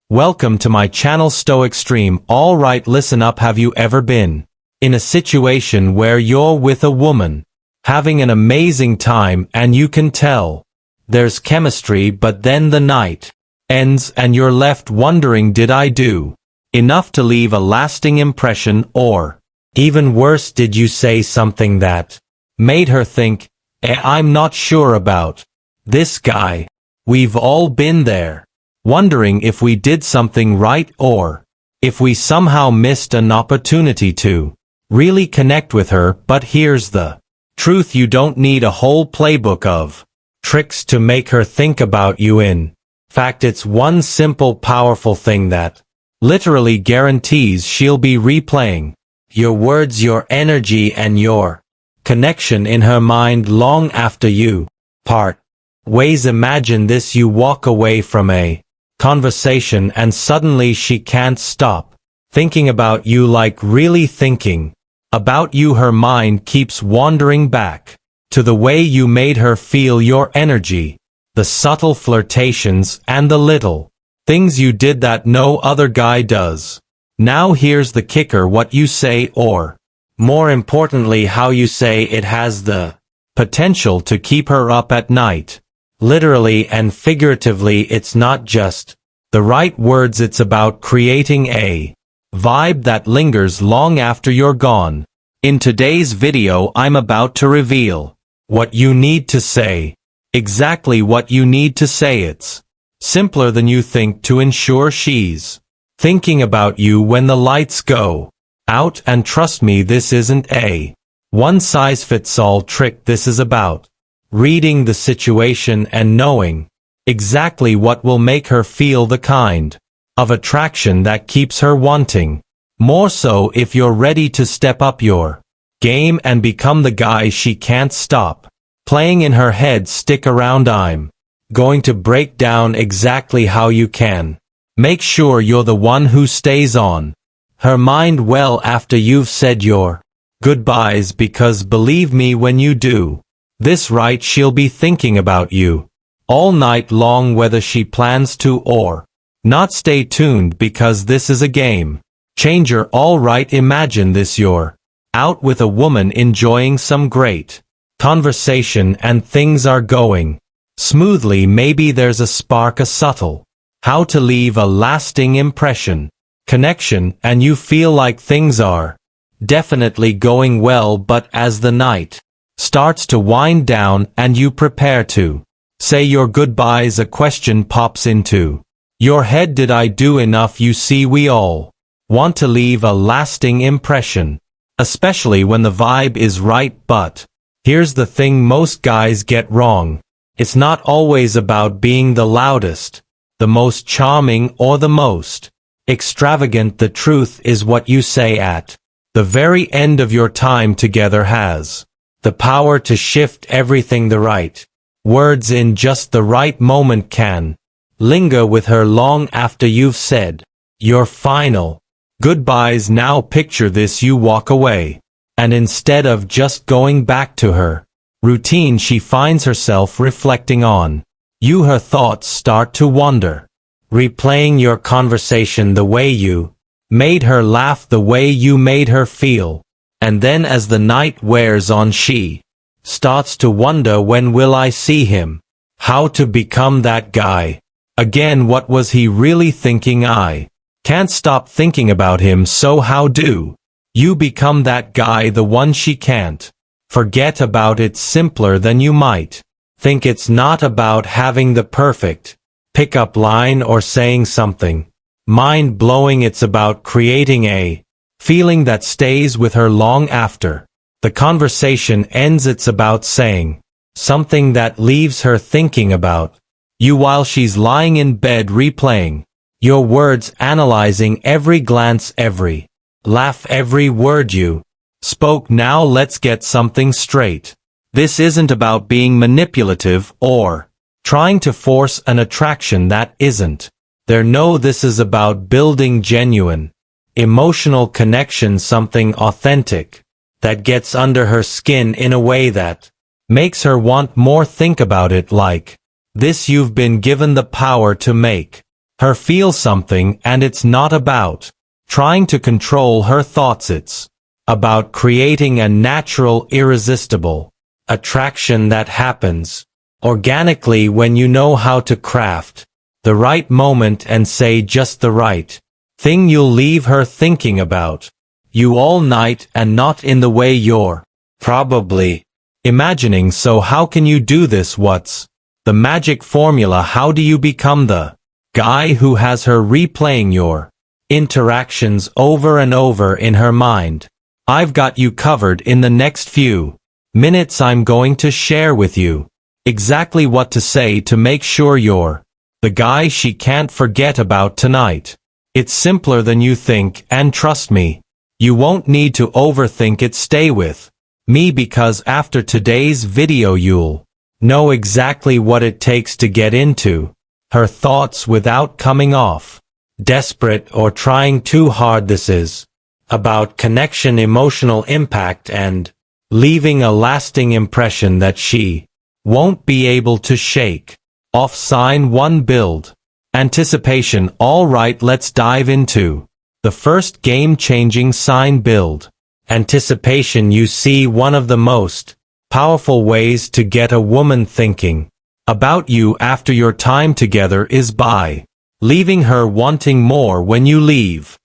Welcome to my channel Stoic Stream. Alright, listen up. Have you ever been in a situation where you're with a woman, having an amazing time, and you can tell there's chemistry, but then the night ends and you're left wondering, did I do enough to leave a lasting impression? Or even worse, did you say something that made her think, I'm not sure about this guy? We've all been there, wondering if we did something right or if we somehow missed an opportunity to really connect with her. But here's the truth: you don't need a whole playbook of tricks to make her think about you. In fact, it's one simple, powerful thing that literally guarantees she'll be replaying your words, your energy, and your connection in her mind long after you part ways. Imagine this: you walk away from a conversation and suddenly she can't stop thinking about you, like really thinking about you. Her mind keeps wandering back to the way you made her feel, your energy, the subtle flirtations, and the little things you did that no other guy does. Now here's the kicker: what you say, or more importantly, how you say it, has the potential to keep her up at night. Literally and figuratively, it's not just the right words, it's about creating a vibe that lingers long after you're gone. In today's video, I'm about to reveal what you need to say, exactly what you need to say. It's simpler than you think to ensure she's thinking about you when the lights go out. And trust me, this isn't a one-size-fits-all trick. This is about reading the situation and knowing exactly what will make her feel the kind of attraction that keeps her wanting more. So if you're ready to step up your game and become the guy she can't stop playing in her head, stick around. I'm going to break down exactly how you can make sure you're the one who stays on her mind well after you've said your goodbyes, because believe me, when you do this right, she'll be thinking about you all night long, whether she plans to or not. Stay tuned, because this is a game changer. Alright, imagine this: you're out with a woman enjoying some great conversation and things are going smoothly. Maybe there's a spark, a subtle how to leave a lasting impression connection, and you feel like things are definitely going well. But as the night starts to wind down and you prepare to say your goodbyes, a question pops into your head: did I do enough? You see, we all want to leave a lasting impression, especially when the vibe is right. But here's the thing most guys get wrong: it's not always about being the loudest, the most charming, or the most extravagant. The truth is, what you say at the very end of your time together has the power to shift everything. The right words in just the right moment can linger with her long after you've said your final goodbyes. Now picture this: you walk away, and instead of just going back to her routine, she finds herself reflecting on you. Her thoughts start to wander, replaying your conversation, the way you made her laugh, the way you made her feel. And then as the night wears on, she starts to wonder, when will I see him? How to become that guy again? What was he really thinking? I can't stop thinking about him. So how do you become that guy, the one she can't forget about? It's simpler than you might think. It's not about having the perfect pickup line or saying something mind-blowing. It's about creating a feeling that stays with her long after the conversation ends. It's about saying something that leaves her thinking about you while she's lying in bed, replaying your words, analyzing every glance, every laugh, every word you spoke. Now let's get something straight: this isn't about being manipulative or trying to force an attraction that isn't there. No, this is about building genuine emotional connection, something authentic that gets under her skin in a way that makes her want more. Think about it like this: you've been given the power to make her feel something, and it's not about trying to control her thoughts. It's about creating a natural, irresistible attraction that happens organically when you know how to craft the right moment and say just the right thing. You'll leave her thinking about you all night, and not in the way you're probably imagining. So how can you do this? What's the magic formula? How do you become the guy who has her replaying your interactions over and over in her mind? I've got you covered. In the next few minutes I'm going to share with you exactly what to say to make sure you're the guy she can't forget about tonight. It's simpler than you think, and trust me, you won't need to overthink it. Stay with me, because after today's video you'll know exactly what it takes to get into her thoughts without coming off desperate or trying too hard. This is about connection, emotional impact, and leaving a lasting impression that she won't be able to shake off. Sign 1. Build anticipation. Alright, let's dive into the first game-changing sign: build anticipation. You see, one of the most powerful ways to get a woman thinking about you after your time together is by leaving her wanting more. When you leave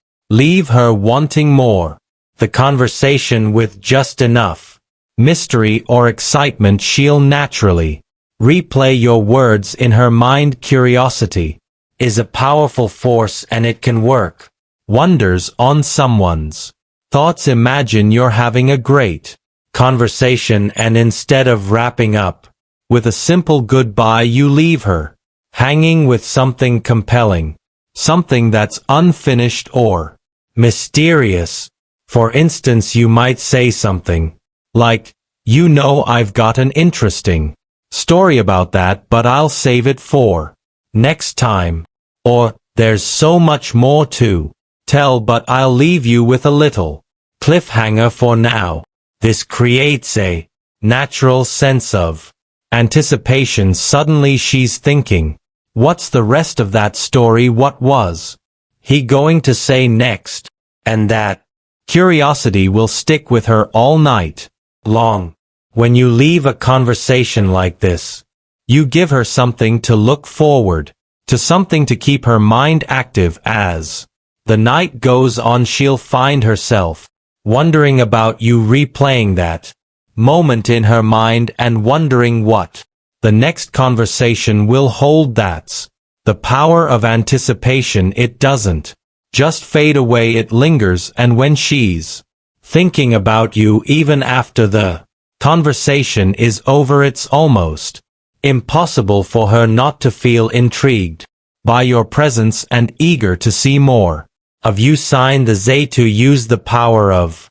her wanting more the conversation with just enough mystery or excitement, she'll naturally replay your words in her mind. Curiosity is a powerful force, and it can work wonders on someone's thoughts. Imagine you're having a great conversation, and instead of wrapping up with a simple goodbye, you leave her hanging with something compelling, something that's unfinished or mysterious. For instance, you might say something like, "You know, I've got an interesting story about that, but I'll save it for next time." Or, "There's so much more to tell, but I'll leave you with a little cliffhanger for now." This creates a natural sense of anticipation. Suddenly she's thinking, what's the rest of that story? What was he going to say next? And that curiosity will stick with her all night long. When you leave a conversation like this, you give her something to look forward to, something to keep her mind active. As the night goes on, she'll find herself wondering about you, replaying that moment in her mind and wondering what the next conversation will hold. That's the power of anticipation. It doesn't just fade away, it lingers, and when she's thinking about you even after the conversation is over, it's almost impossible for her not to feel intrigued by your presence and eager to see more of you. Sign the Z. To use the power of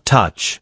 touch.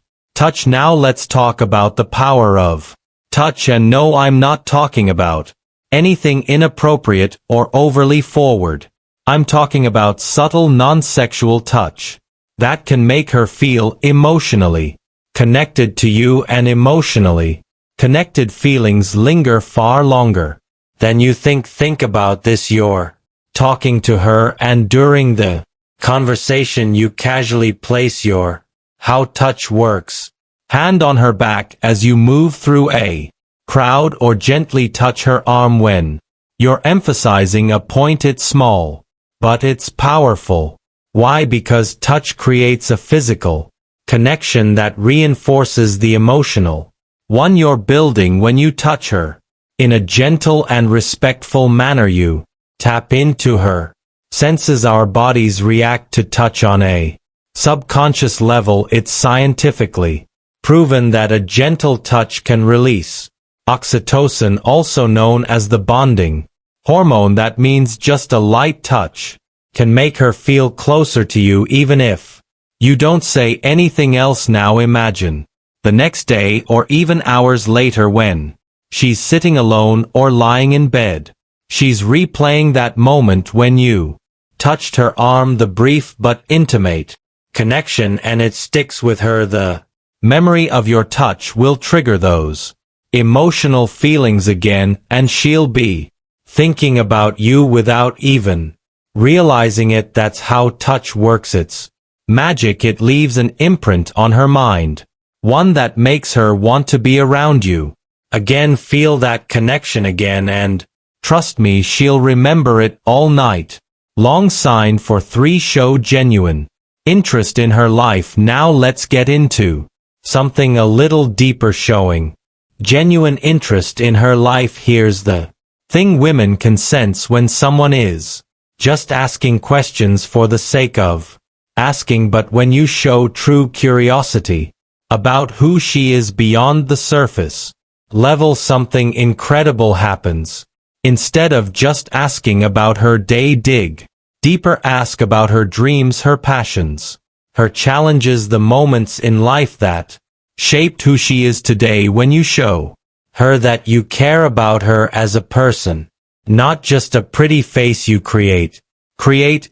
Now let's talk about the power of touch. And no, I'm not talking about anything inappropriate or overly forward. I'm talking about subtle, non-sexual touch that can make her feel emotionally connected to you, and emotionally connected feelings linger far longer than you think. Think about this: you're talking to her, and during the conversation you casually place your how touch works hand on her back as you move through a crowd, or gently touch her arm when you're emphasizing a point. It's small, but it's powerful. Why? Because touch creates a physical connection that reinforces the emotional one you're building. When you touch her in a gentle and respectful manner, you tap into her senses. Our bodies react to touch on a subconscious level. It's scientifically proven that a gentle touch can release oxytocin, also known as the bonding hormone. That means just a light touch can make her feel closer to you, even if you don't say anything else. Now imagine the next day, or even hours later, when she's sitting alone or lying in bed. She's replaying that moment when you touched her arm, the brief but intimate connection, and it sticks with her. The memory of your touch will trigger those emotional feelings again, and she'll be thinking about you without even realizing it. That's how touch works. It's magic. It leaves an imprint on her mind, one that makes her want to be around you again, feel that connection again, and trust me, she'll remember it all night long. Sign for 3. Show genuine interest in her life. Now let's get into something a little deeper. Showing genuine interest in her life. Here's the thing: women can sense when someone is just asking questions for the sake of asking, but when you show true curiosity about who she is beyond the surface level, something incredible happens. Instead of just asking about her day, dig deeper. Ask about her dreams, her passions, her challenges, the moments in life that shaped who she is today. When you show her that you care about her as a person, not just a pretty face, you create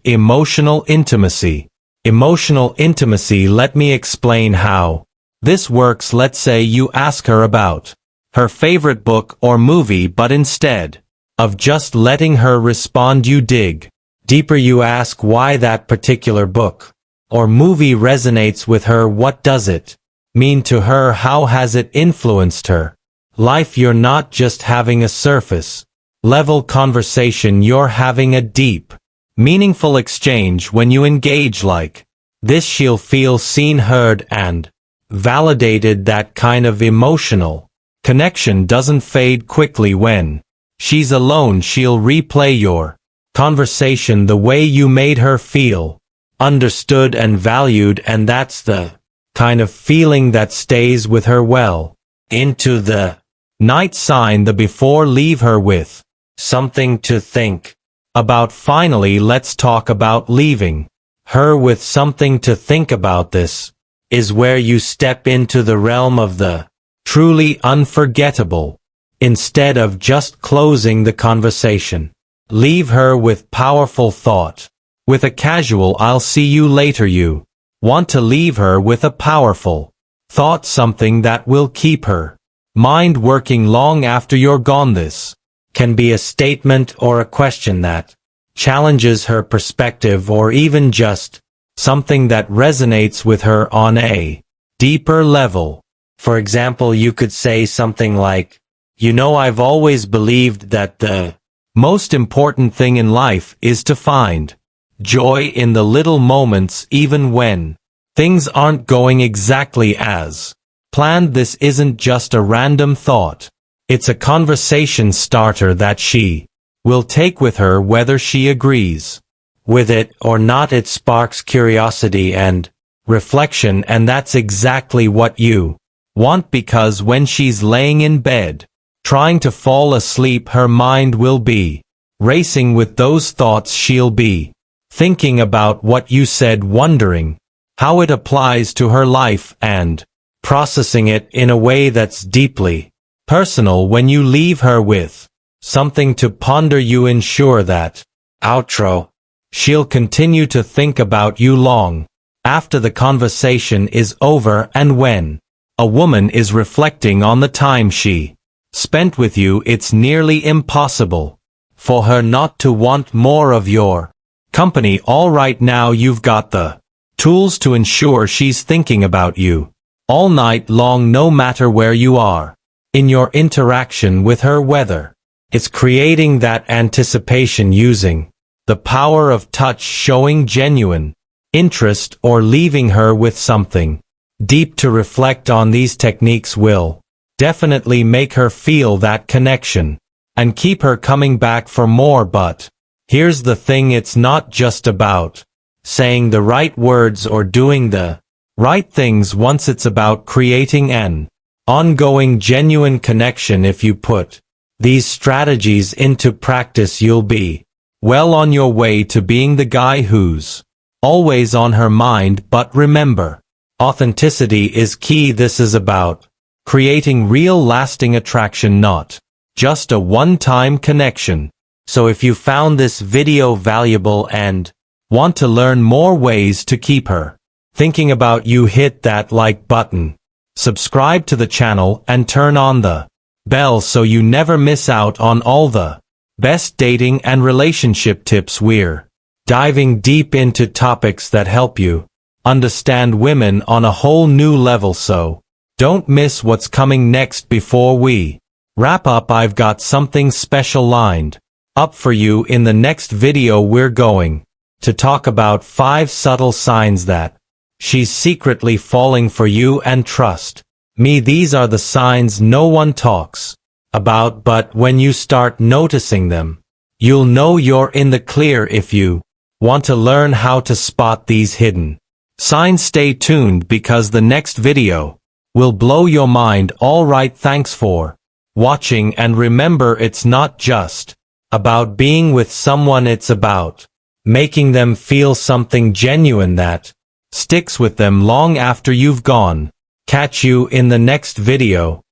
emotional intimacy. Emotional intimacy. Let me explain how this works. Let's say you ask her about her favorite book or movie, but instead of just letting her respond, you dig deeper. You ask why that particular book or movie resonates with her. What does it mean to her? How has it influenced her life? You're not just having a surface level conversation, you're having a deep, meaningful exchange. When you engage like this, she'll feel seen, heard, and validated. That kind of emotional connection doesn't fade quickly. When she's alone, she'll replay your conversation the way you made her feel understood and valued, and that's the kind of feeling that stays with her well into the night. Sign the before. Leave her with something to think about. Finally, let's talk about leaving her with something to think about. This is where you step into the realm of the truly unforgettable. Instead of just closing the conversation, leave her with powerful thought. With a casual "I'll see you later," you want to leave her with a powerful thought, something that will keep her mind working long after you're gone. This can be a statement or a question that challenges her perspective, or even just something that resonates with her on a deeper level. For example, you could say something like, "You know, I've always believed that the most important thing in life is to find joy in the little moments, even when things aren't going exactly as planned." This isn't just a random thought. It's a conversation starter that she will take with her, whether she agrees with it or not. It sparks curiosity and reflection, and that's exactly what you want, because when she's laying in bed, trying to fall asleep, her mind will be racing with those thoughts. She'll be thinking about what you said, wondering how it applies to her life, and processing it in a way that's deeply personal. When you leave her with something to ponder, you ensure that outro she'll continue to think about you long after the conversation is over. And when a woman is reflecting on the time she spent with you, it's nearly impossible for her not to want more of your company. All right, now you've got the tools to ensure she's thinking about you all night long, no matter where you are in your interaction with her, whether it's creating that anticipation using the power of touch, showing genuine interest, or leaving her with something deep to reflect on. These techniques will definitely make her feel that connection and keep her coming back for more. But here's the thing, it's not just about saying the right words or doing the right things once. It's about creating an ongoing, genuine connection. If you put these strategies into practice, you'll be well on your way to being the guy who's always on her mind. But remember, authenticity is key. This is about creating real, lasting attraction, not just a one-time connection. So if you found this video valuable and want to learn more ways to keep her thinking about you, hit that like button, subscribe to the channel, and turn on the bell so you never miss out on all the Best dating and relationship tips. We're diving deep into topics that help you understand women on a whole new level, so don't miss what's coming next. Before we wrap up, I've got something special lined up for you in the next video. We're going to talk about 5 subtle signs that she's secretly falling for you, and trust me, these are the signs no one talks about, but when you start noticing them, you'll know you're in the clear. If you want to learn how to spot these hidden signs, stay tuned because the next video will blow your mind. Alright, thanks for watching, and remember, it's not just about being with someone, it's about making them feel something genuine that sticks with them long after you've gone. Catch you in the next video.